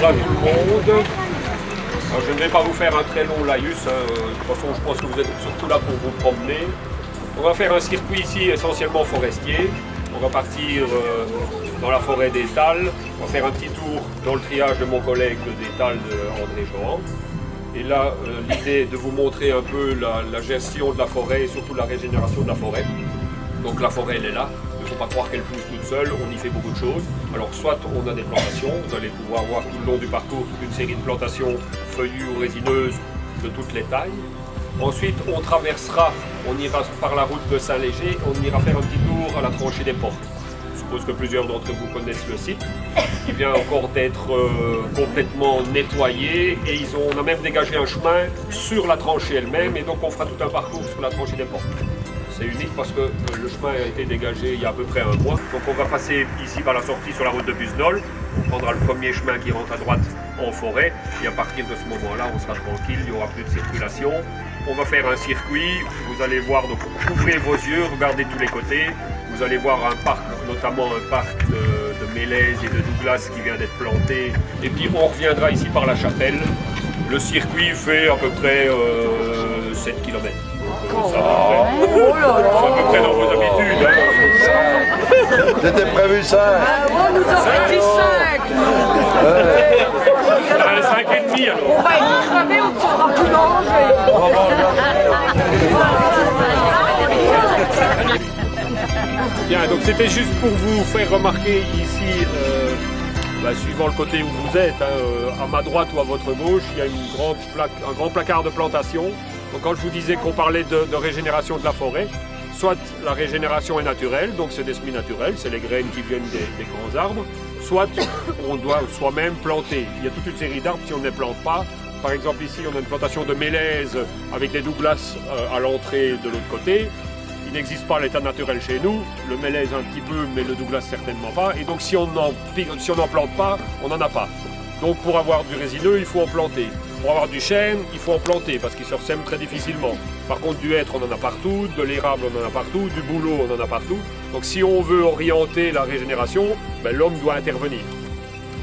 à tout le monde. Alors, je ne vais pas vous faire un très long laïus, hein. De toute façon je pense que vous êtes surtout là pour vous promener. On va faire un circuit ici essentiellement forestier. On va partir dans la forêt d'Étals. On va faire un petit tour dans le triage de mon collègue d'Étals, André Johan. Et là, l'idée est de vous montrer un peu la gestion de la forêt et surtout la régénération de la forêt. Donc la forêt, elle est là. Il ne faut pas croire qu'elle pousse toute seule. On y fait beaucoup de choses. Alors soit on a des plantations. Vous allez pouvoir voir tout le long du parcours toute une série de plantations feuillues ou résineuses de toutes les tailles. Ensuite, on traversera, on ira par la route de Saint-Léger. On ira faire un petit tour à la tranchée des Portes. Je suppose que plusieurs d'entre vous connaissent le site. Il vient encore d'être complètement nettoyé et on a même dégagé un chemin sur la tranchée elle-même et donc on fera tout un parcours sur la tranchée des Portes. C'est unique parce que le chemin a été dégagé il y a à peu près un mois. Donc on va passer ici par la sortie sur la route de Busnol. On prendra le premier chemin qui rentre à droite en forêt et à partir de ce moment-là on sera tranquille, il n'y aura plus de circulation. On va faire un circuit, vous allez voir, donc ouvrez vos yeux, regardez tous les côtés. Vous allez voir un parc, notamment un parc de mélèzes et de douglas qui vient d'être planté. Et puis on reviendra ici par la chapelle. Le circuit fait à peu près 7 km. C'est à peu près dans vos habitudes. Hein. C'était prévu 5. On nous aurait dit 5. 5,5 alors. On va être crever, on ne saura plus manger. Bien, donc c'était juste pour vous faire remarquer ici, suivant le côté où vous êtes, hein, à ma droite ou à votre gauche, il y a un grand placard de plantation. Donc quand je vous disais qu'on parlait de régénération de la forêt, soit la régénération est naturelle, donc c'est des semis naturels, c'est les graines qui viennent des grands arbres, soit on doit soi-même planter. Il y a toute une série d'arbres si on ne les plante pas. Par exemple ici on a une plantation de mélèzes avec des douglas à l'entrée de l'autre côté. Il n'existe pas à l'état naturel chez nous, le mélèze un petit peu, mais le douglas certainement pas. Et donc si on n'en plante pas, on n'en a pas. Donc pour avoir du résineux, il faut en planter. Pour avoir du chêne, il faut en planter parce qu'il se ressème très difficilement. Par contre du hêtre, on en a partout, de l'érable, on en a partout, du bouleau, on en a partout. Donc si on veut orienter la régénération, l'homme doit intervenir.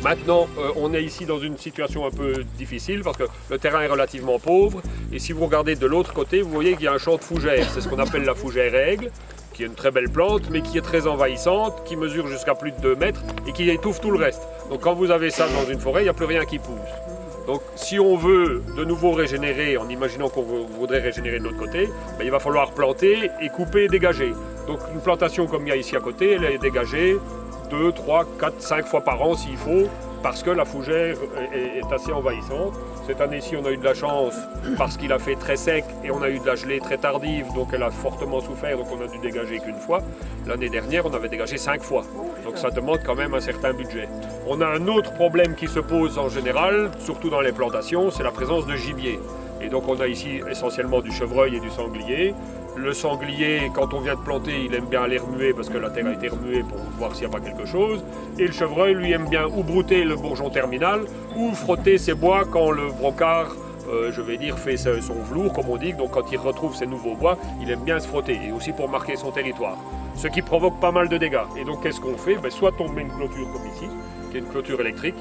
Maintenant, on est ici dans une situation un peu difficile parce que le terrain est relativement pauvre. Et si vous regardez de l'autre côté, vous voyez qu'il y a un champ de fougères. C'est ce qu'on appelle la fougère aigle, qui est une très belle plante, mais qui est très envahissante, qui mesure jusqu'à plus de 2 mètres et qui étouffe tout le reste. Donc quand vous avez ça dans une forêt, il n'y a plus rien qui pousse. Donc si on veut de nouveau régénérer, en imaginant qu'on voudrait régénérer de l'autre côté, il va falloir planter et couper et dégager. Donc une plantation comme il y a ici à côté, elle est dégagée 2, 3, 4, 5 fois par an s'il faut, parce que la fougère est assez envahissante. Cette année-ci, on a eu de la chance parce qu'il a fait très sec et on a eu de la gelée très tardive, donc elle a fortement souffert, donc on a dû dégager qu'une fois. L'année dernière, on avait dégagé 5 fois, donc ça demande quand même un certain budget. On a un autre problème qui se pose en général, surtout dans les plantations, c'est la présence de gibier. Et donc on a ici essentiellement du chevreuil et du sanglier. Le sanglier, quand on vient de planter, il aime bien aller remuer parce que la terre a été remuée pour voir s'il n'y a pas quelque chose. Et le chevreuil, lui, aime bien ou brouter le bourgeon terminal ou frotter ses bois quand le brocard, fait son velours, comme on dit. Donc quand il retrouve ses nouveaux bois, il aime bien se frotter et aussi pour marquer son territoire. Ce qui provoque pas mal de dégâts. Et donc qu'est-ce qu'on fait? Soit on met une clôture comme ici, qui est une clôture électrique.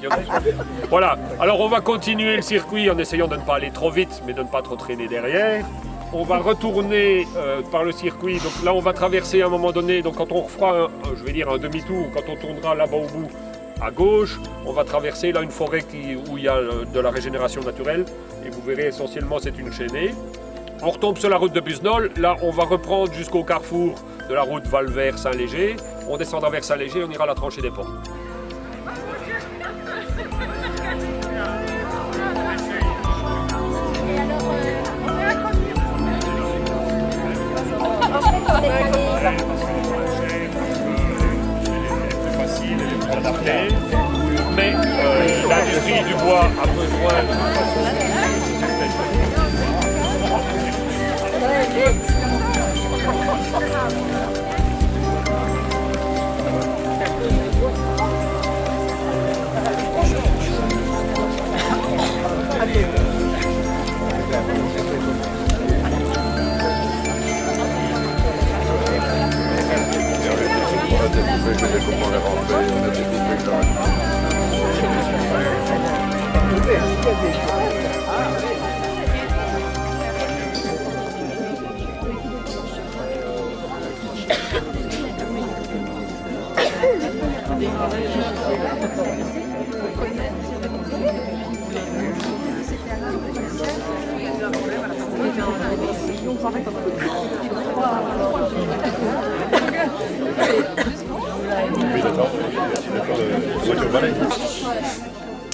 Voilà, alors on va continuer le circuit en essayant de ne pas aller trop vite, mais de ne pas trop traîner derrière. On va retourner par le circuit, donc là on va traverser à un moment donné, donc quand on fera un demi-tour, quand on tournera là-bas au bout à gauche, on va traverser là une forêt où il y a de la régénération naturelle, et vous verrez essentiellement c'est une chaînée. On retombe sur la route de Busnol, là on va reprendre jusqu'au carrefour de la route Valvert-Saint-Léger, on descendra vers Saint-Léger, on ira à la tranchée des Portes. Mais l'industrie du bois a besoin de toute façon On a découpé comment les rentrer, on a découpé quand même.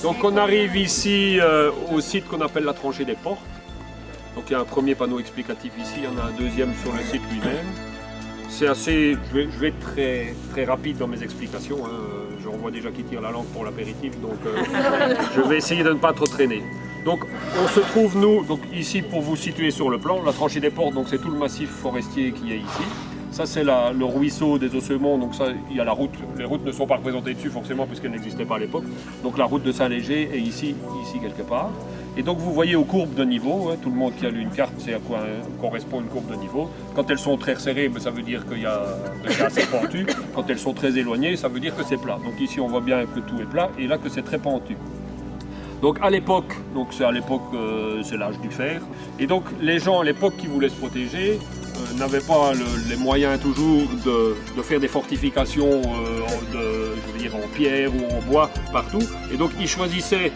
Donc on arrive ici au site qu'on appelle la tranchée des portes. Donc il y a un premier panneau explicatif ici, il y en a un deuxième sur le site lui-même. C'est assez, je vais être très rapide dans mes explications, hein. Je revois déjà qui tire la langue pour l'apéritif, donc je vais essayer de ne pas trop traîner. Donc on se trouve nous, donc ici pour vous situer sur le plan, la tranchée des portes, donc c'est tout le massif forestier qui est ici. Ça c'est le ruisseau des Ossements, donc ça il y a la route, les routes ne sont pas représentées dessus forcément puisqu'elles n'existaient pas à l'époque. Donc la route de Saint-Léger est ici quelque part. Et donc vous voyez aux courbes de niveau, hein, tout le monde qui a lu une carte sait à quoi correspond une courbe de niveau. Quand elles sont très resserrées, ben, ça veut dire qu'il y a assez pentu. Quand elles sont très éloignées, ça veut dire que c'est plat. Donc ici on voit bien que tout est plat et là que c'est très pentu. Donc à l'époque, c'est l'âge du fer. Et donc les gens à l'époque qui voulaient se protéger n'avaient pas les moyens toujours de faire des fortifications je veux dire en pierre ou en bois partout. Et donc ils choisissaient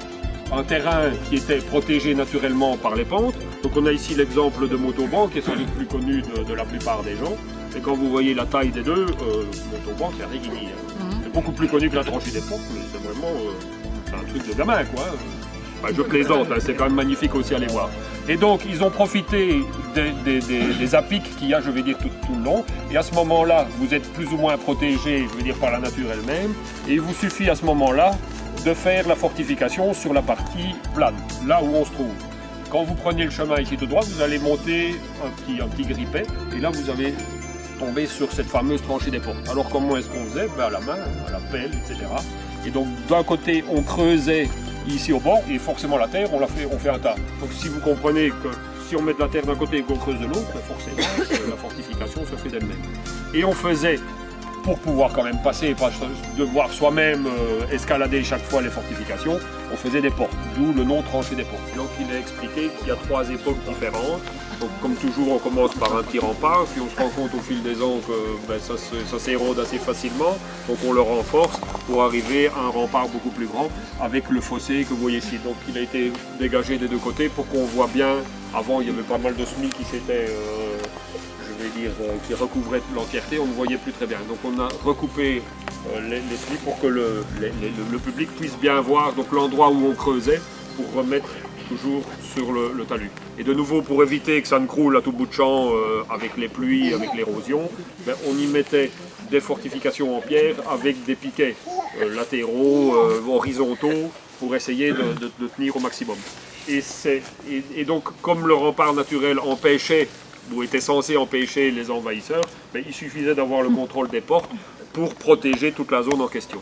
un terrain qui était protégé naturellement par les pentes. Donc on a ici l'exemple de Montauban qui est sans doute plus connu de la plupart des gens. Et quand vous voyez la taille des deux, Montauban c'est Régigny. C'est beaucoup plus connu que la tranchée des portes, mais c'est vraiment c'est un truc de gamin quoi. Enfin, je plaisante, hein, c'est quand même magnifique aussi à aller voir. Et donc ils ont profité des apics qu'il y a, je vais dire, tout le long. Et à ce moment-là, vous êtes plus ou moins protégé, je veux dire, par la nature elle-même. Et il vous suffit à ce moment-là de faire la fortification sur la partie plane, là où on se trouve. Quand vous prenez le chemin ici tout droit, vous allez monter un petit grippet, et là vous allez tomber sur cette fameuse tranchée des portes. Alors comment est-ce qu'on faisait? À la main, à la pelle, etc. Et donc d'un côté on creusait ici au bord, et forcément la terre, on fait un tas. Donc si vous comprenez que si on met de la terre d'un côté et qu'on creuse de l'autre, forcément la fortification se fait d'elle-même. Et on faisait, pour pouvoir quand même passer et pas devoir soi-même escalader chaque fois les fortifications, on faisait des portes, d'où le nom tranchée des portes. Donc il a expliqué qu'il y a 3 époques différentes. Donc comme toujours on commence par un petit rempart, puis on se rend compte au fil des ans que ça s'érode assez facilement, donc on le renforce pour arriver à un rempart beaucoup plus grand avec le fossé que vous voyez ici. Donc il a été dégagé des deux côtés pour qu'on voit bien. Avant il y avait pas mal de semis qui s'étaient qui recouvrait l'entièreté, on ne voyait plus très bien. Donc on a recoupé les slips pour que le public puisse bien voir l'endroit où on creusait pour remettre toujours sur le talus. Et de nouveau, pour éviter que ça ne croule à tout bout de champ avec les pluies, avec l'érosion, on y mettait des fortifications en pierre avec des piquets latéraux, horizontaux, pour essayer de tenir au maximum. Et donc, comme le rempart naturel empêchait ou était censé empêcher les envahisseurs, il suffisait d'avoir le contrôle des portes pour protéger toute la zone en question.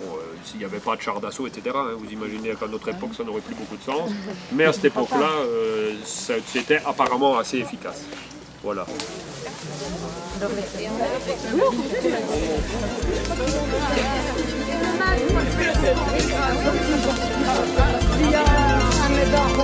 Bon, s'il n'y avait pas de chars d'assaut, etc., hein, vous imaginez qu'à notre époque ça n'aurait plus beaucoup de sens, mais à cette époque-là, c'était apparemment assez efficace. Voilà. Il y a un médard,